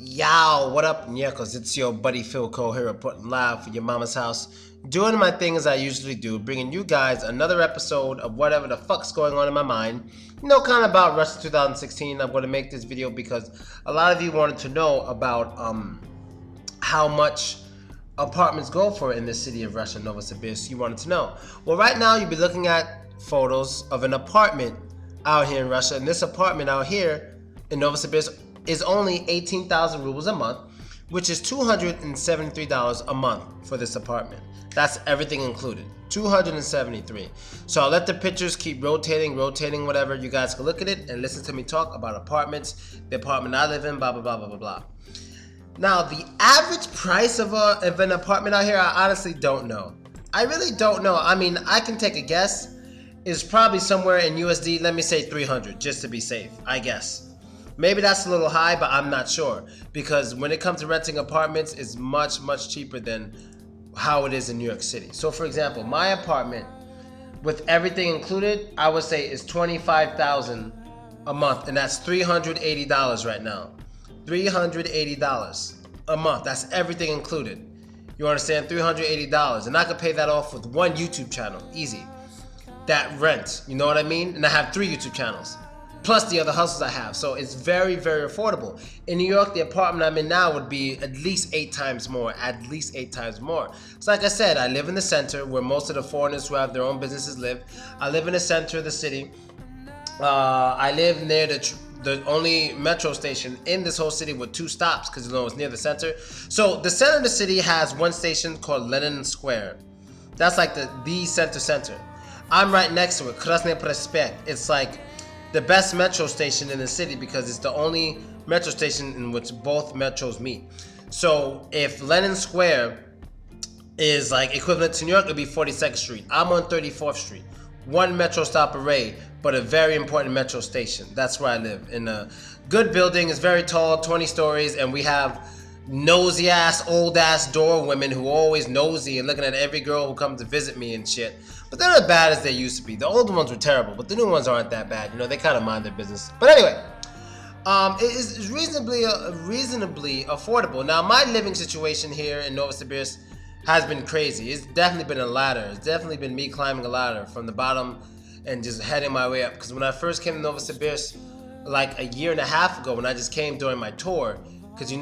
Yow, what up, Nyekos? It's your buddy Philko here reporting live for your mama's house. Doing my thing as I usually do, bringing you guys another episode of whatever the fuck's going on in my mind. Kind of about Russia 2016. I'm going to make this video because a lot of you wanted to know about how much apartments go for in the city of Russia, Novosibirsk. You wanted to know. Well, right now you'll be looking at photos of an apartment out here in Russia, and this apartment out here in Novosibirsk is only 18,000 rubles a month, which is $273 a month for this apartment. That's everything included, 273. So I'll let the pictures keep rotating, whatever. You guys can look at it and listen to me talk about apartments, the apartment I live in, blah, blah, blah, blah, blah, blah. Now, the average price of an apartment out here, I honestly don't know. I really don't know. I mean, I can take a guess. It's probably somewhere in USD, let me say 300, just to be safe, I guess. Maybe that's a little high, but I'm not sure. Because when it comes to renting apartments, it's much, much cheaper than how it is in New York City. So for example, my apartment, with everything included, I would say is $25,000 a month. And that's $380 right now. $380 a month. That's everything included. You understand? $380. And I could pay that off with one YouTube channel. Easy. That rent. You know what I mean? And I have 3 YouTube channels. Plus the other hustles I have. So it's very, very affordable. In New York, the apartment I'm in now would be at least 8 times more. At least 8 times more. So like I said, I live in the center where most of the foreigners who have their own businesses live. I live in the center of the city. I live near the only metro station in this whole city with 2 stops because it's near the center. So the center of the city has one station called Lenin Square. That's like the center. I'm right next to it, Krasny Prospekt. It's like the best metro station in the city because it's the only metro station in which both metros meet. So if Lenin Square is like equivalent to New York, it would be 42nd Street. I'm on 34th Street. One metro stop away, but a very important metro station. That's where I live. In a good building. It's very tall, 20 stories, and we have nosy ass, old ass door women who are always nosy and looking at every girl who comes to visit me and shit. But they're not as bad as they used to be. The old ones were terrible, but the new ones aren't that bad. They kind of mind their business. But anyway, it is reasonably affordable. Now, my living situation here in Novosibirsk has been crazy. It's definitely been a ladder. It's definitely been me climbing a ladder from the bottom and just heading my way up. Because when I first came to Novosibirsk, like a year and a half ago, when I just came during my tour, because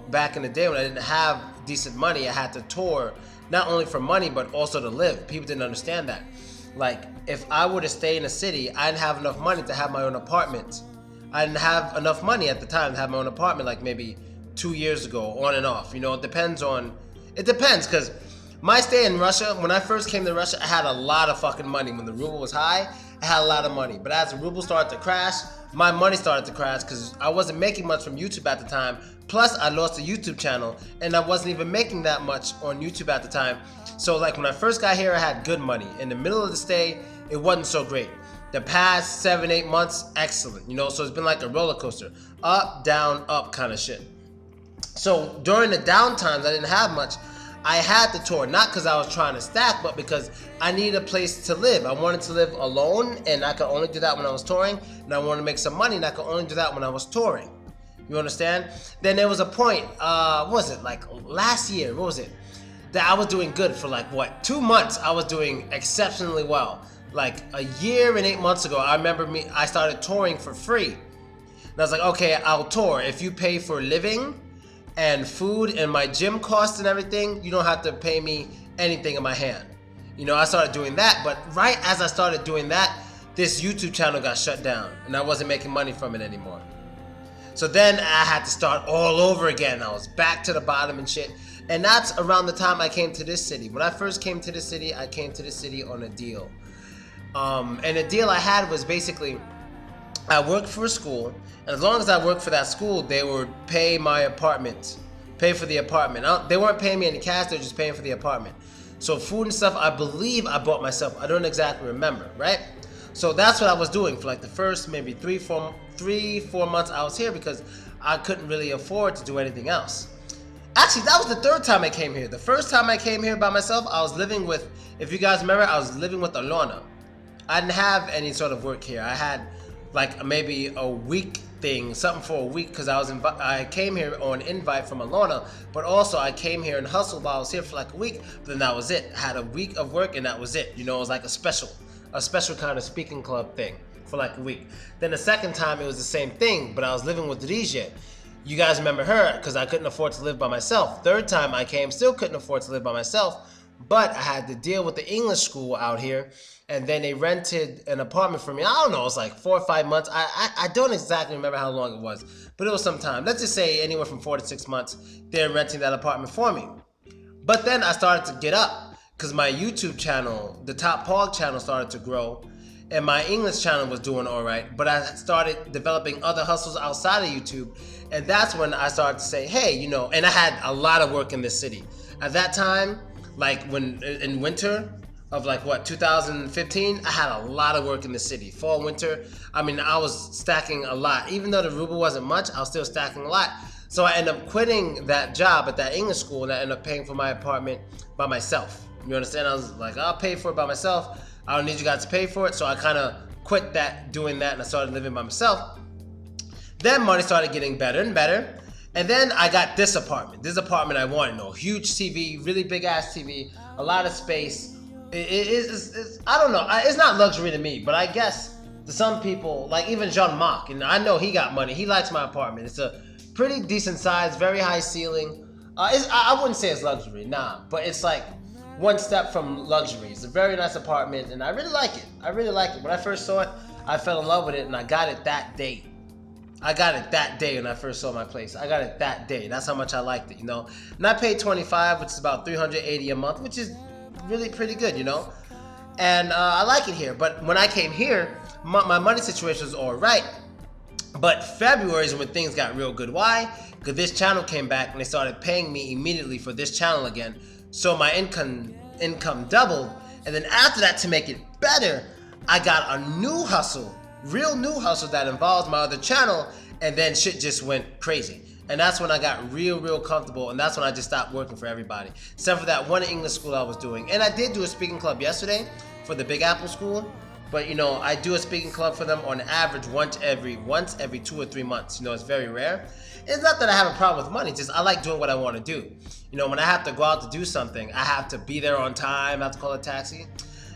back in the day when I didn't have decent money, I had to tour not only for money but also to live. People didn't understand that. Like, if I were to stay in a city, I didn't have enough money to have my own apartment. I didn't have enough money at the time to have my own apartment, like maybe 2 years ago, on and off. It depends, because my stay in Russia, when I first came to Russia, I had a lot of fucking money. When the ruble was high, I had a lot of money. But as the ruble started to crash, my money started to crash because I wasn't making much from YouTube at the time. Plus, I lost a YouTube channel, and I wasn't even making that much on YouTube at the time. So, like, when I first got here, I had good money. In the middle of the stay, it wasn't so great. The past 7-8 months, excellent. So it's been like a roller coaster. Up, down, up kind of shit. So, during the down times, I didn't have much. I had to tour, not because I was trying to stack, but because I needed a place to live. I wanted to live alone, and I could only do that when I was touring. And I wanted to make some money, and I could only do that when I was touring. You understand? Then there was a point, what was it, like last year, that I was doing good for 2 months. I was doing exceptionally well. Like a year and 8 months ago, I remember I started touring for free. And I was like, okay, I'll tour. If you pay for living and food and my gym costs and everything, you don't have to pay me anything in my hand. I started doing that, but right as I started doing that, this YouTube channel got shut down and I wasn't making money from it anymore. So then I had to start all over again. I was back to the bottom and shit. And that's around the time I came to this city. When I first came to this city, I came to this city on a deal. And the deal I had was basically, I worked for a school, and as long as I worked for that school, they would pay my apartment, pay for the apartment. They weren't paying me any cash, they were just paying for the apartment. So food and stuff, I believe I bought myself. I don't exactly remember, right? So that's what I was doing for like the first maybe 3-4 months I was here because I couldn't really afford to do anything else. Actually, that was the 3rd time I came here. The first time I came here by myself, I was living with, if you guys remember, I was living with Alona. I didn't have any sort of work here. I had like maybe a week thing, something for a week, because I came here on invite from Alona, but also I came here and hustled while I was here for like a week. But then that was it. I had a week of work and that was it. You know, it was like a special kind of speaking club thing for like a week. Then the second time it was the same thing, but I was living with Rije. You guys remember her because I couldn't afford to live by myself. Third time I came, still couldn't afford to live by myself, but I had to deal with the English school out here, and then they rented an apartment for me. I don't know, it was like 4 or 5 months. I don't exactly remember how long it was, but it was some time. Let's just say anywhere from 4 to 6 months, they're renting that apartment for me. But then I started to get up because my YouTube channel, the Top Pog channel, started to grow, and my English channel was doing all right, but I started developing other hustles outside of YouTube, and that's when I started to say, hey, you know, and I had a lot of work in this city. At that time, like when in winter of like what, 2015, I had a lot of work in the city. Fall, winter, I mean, I was stacking a lot. Even though the ruble wasn't much, I was still stacking a lot. So I ended up quitting that job at that English school, and I ended up paying for my apartment by myself. You understand? I was like, I'll pay for it by myself. I don't need you guys to pay for it. So I kind of quit doing that, and I started living by myself. Then money started getting better and better. And then I got this apartment. This apartment I wanted. No, huge TV, really big ass TV, a lot of space. I don't know. It's not luxury to me, but I guess to some people, like even Jean-Marc, and I know he got money. He likes my apartment. It's a pretty decent size, very high ceiling. I wouldn't say it's luxury, nah, but it's like one step from luxury. It's a very nice apartment, and I really like it. I really like it. When I first saw it, I fell in love with it, and I got it that day. I got it that day when I first saw my place. I got it that day. That's how much I liked it, you know. And I paid $25, which is about $380 a month, which is really pretty good, you know. And I like it here. But when I came here, my money situation was all right. But February is when things got real good. Why? Because this channel came back and they started paying me immediately for this channel again. So my income doubled. And then after that, to make it better, I got a new hustle, real new hustle that involves my other channel. And then shit just went crazy. And that's when I got real comfortable, and that's when I just stopped working for everybody. Except for that one English school I was doing. And I did do a speaking club yesterday for the Big Apple School. But, you know, I do a speaking club for them on average once every 2 or 3 months. You know, it's very rare. It's not that I have a problem with money, just I like doing what I want to do. You know, when I have to go out to do something, I have to be there on time, I have to call a taxi.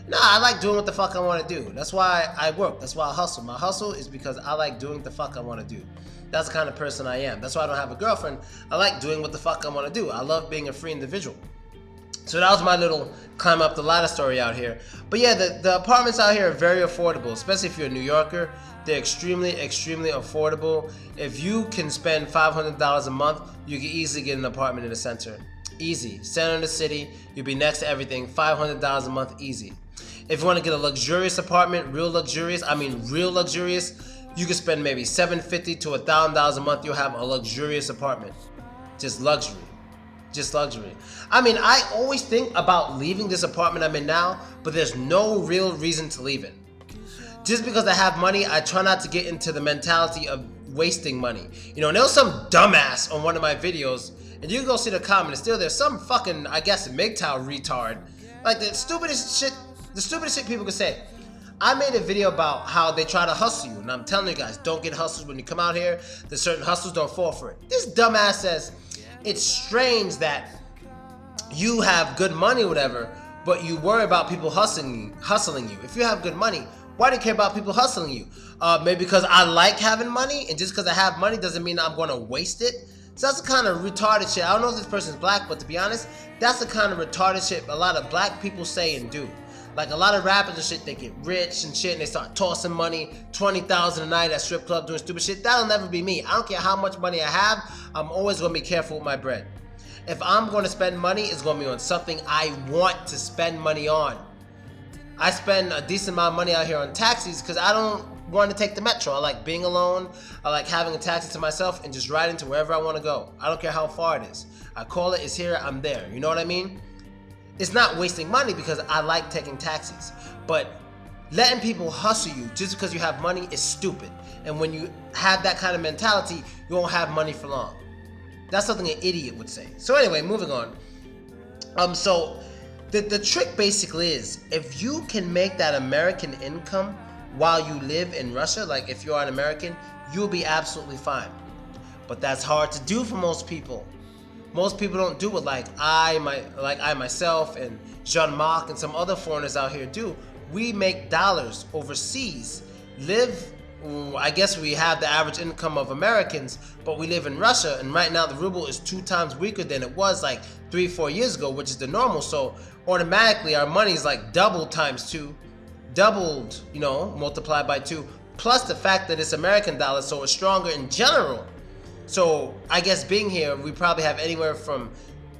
No, I like doing what the fuck I want to do. That's why I work. That's why I hustle. My hustle is because I like doing what the fuck I want to do. That's the kind of person I am. That's why I don't have a girlfriend. I like doing what the fuck I want to do. I love being a free individual. So that was my little climb up the ladder story out here. But yeah, the apartments out here are very affordable, especially if you're a New Yorker. They're extremely affordable. If you can spend $500 a month, you can easily get an apartment in the center. Easy. Center of the city, you'll be next to everything. $500 a month, easy. If you want to get a luxurious apartment, real luxurious, you can spend maybe $750 to $1,000 a month. You'll have a luxurious apartment. Just luxury. I mean, I always think about leaving this apartment I'm in now, but there's no real reason to leave it. Just because I have money, I try not to get into the mentality of wasting money. You know, and there was some dumbass on one of my videos, and you can go see the comment, it's still there's some fucking, I guess, MGTOW retard. Like the stupidest shit people could say. I made a video about how they try to hustle you, and I'm telling you guys, don't get hustled when you come out here. There's certain hustles, don't fall for it. This dumbass says, it's strange that you have good money or whatever, but you worry about people hustling you. If you have good money, why do you care about people hustling you? Maybe because I like having money, and just because I have money doesn't mean I'm going to waste it. So that's the kind of retarded shit. I don't know if this person's black, but to be honest, that's the kind of retarded shit a lot of black people say and do. Like a lot of rappers and shit, they get rich and shit, and they start tossing money, $20,000 a night at strip club doing stupid shit. That'll never be me. I don't care how much money I have. I'm always gonna be careful with my bread. If I'm gonna spend money, it's gonna be on something I want to spend money on. I spend a decent amount of money out here on taxis because I don't want to take the metro. I like being alone. I like having a taxi to myself and just riding to wherever I want to go. I don't care how far it is. I call it, it's here, I'm there. You know what I mean? It's not wasting money because I like taking taxis. But letting people hustle you just because you have money is stupid. And when you have that kind of mentality, you won't have money for long. That's something an idiot would say. So anyway, moving on. So the trick basically is, if you can make that American income while you live in Russia, like if you're an American, you'll be absolutely fine. But that's hard to do for most people. Most people don't do it like I myself and Jean-Marc and some other foreigners out here do. We make dollars overseas, I guess we have the average income of Americans, but we live in Russia, and right now the ruble is 2 times weaker than it was like 3-4 years ago, which is the normal. So automatically our money is like doubled times 2, doubled, multiplied by 2, plus the fact that it's American dollars, so it's stronger in general. So I guess being here, we probably have anywhere from,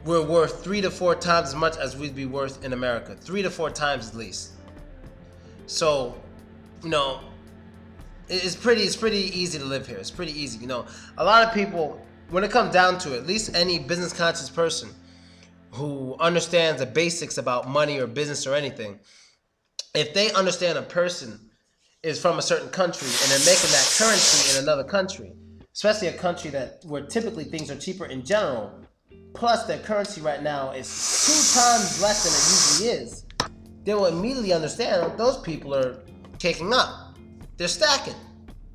we're worth 3 to 4 times as much as we'd be worth in America. 3 to 4 times at least. So, it's pretty easy to live here. It's pretty easy. A lot of people, when it comes down to it, at least any business conscious person who understands the basics about money or business or anything, if they understand a person is from a certain country and they're making that currency in another country, especially a country where typically things are cheaper in general, plus their currency right now is 2 times less than it usually is, they will immediately understand that those people are taking up. They're stacking.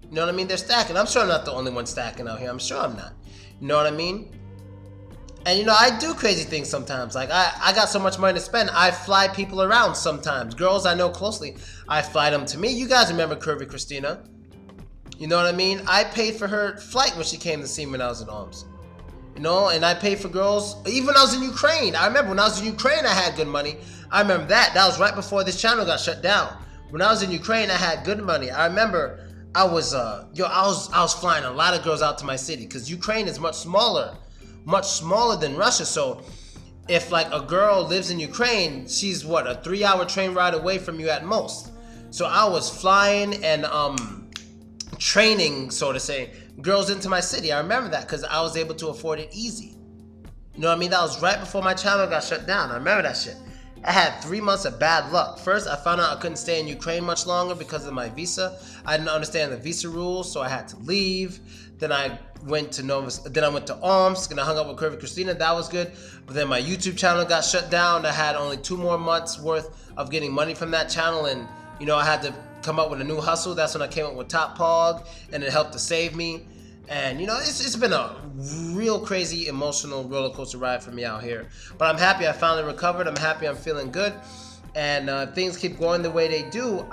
You know what I mean? They're stacking. I'm sure I'm not the only one stacking out here. I'm sure I'm not. You know what I mean? And I do crazy things sometimes. Like I got so much money to spend, I fly people around sometimes. Girls I know closely, I fly them to me. You guys remember Curvy Christina? You know what I mean? I paid for her flight when she came to see me when I was in Alms. And I paid for girls, even when I was in Ukraine. I remember when I was in Ukraine, I had good money. I remember that. That was right before this channel got shut down. When I was in Ukraine, I had good money. I remember I was flying a lot of girls out to my city because Ukraine is much smaller than Russia. So if like a girl lives in Ukraine, she's a 3-hour train ride away from you at most. So I was flying and training, so to say, girls into my city. I remember that because I was able to afford it easy. You know what I mean? That was right before my channel got shut down. I remember that shit. I had 3 months of bad luck. First, I found out I couldn't stay in Ukraine much longer because of my visa. I didn't understand the visa rules, so I had to leave. Then I went to Omsk and I hung out with Curvy Christina. That was good. But then my YouTube channel got shut down. I had only 2 more months worth of getting money from that channel, and I had to come up with a new hustle. That's when I came up with Top Pog, and it helped to save me. And it's been a real crazy emotional roller coaster ride for me out here. But I'm happy I finally recovered. I'm happy I'm feeling good. And things keep going the way they do,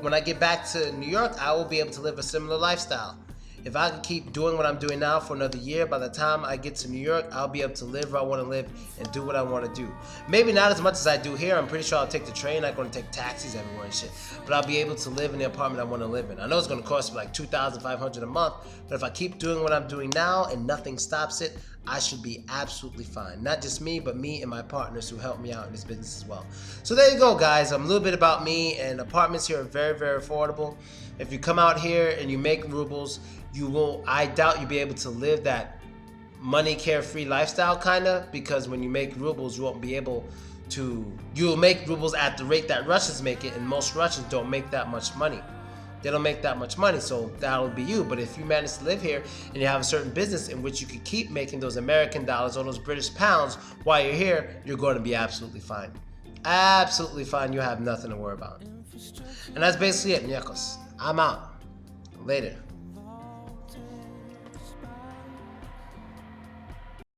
when I get back to New York, I will be able to live a similar lifestyle. If I can keep doing what I'm doing now for another year, by the time I get to New York, I'll be able to live where I want to live and do what I want to do. Maybe not as much as I do here. I'm pretty sure I'll take the train. I'm going to take taxis everywhere and shit. But I'll be able to live in the apartment I want to live in. I know it's going to cost me like $2,500 a month, but if I keep doing what I'm doing now and nothing stops it, I should be absolutely fine. Not just me, but me and my partners who help me out in this business as well. So there you go, guys. A little bit about me, and apartments here are very, very affordable. If you come out here and you make rubles, I doubt you'll be able to live that money carefree lifestyle kinda, because when you make rubles, you won't be able to, you'll make rubles at the rate that Russians make it, and most Russians don't make that much money. They don't make that much money, so that'll be you. But if you manage to live here and you have a certain business in which you can keep making those American dollars or those British pounds while you're here, you're going to be absolutely fine. Absolutely fine. You have nothing to worry about. And that's basically it, Nyakos. I'm out. Later.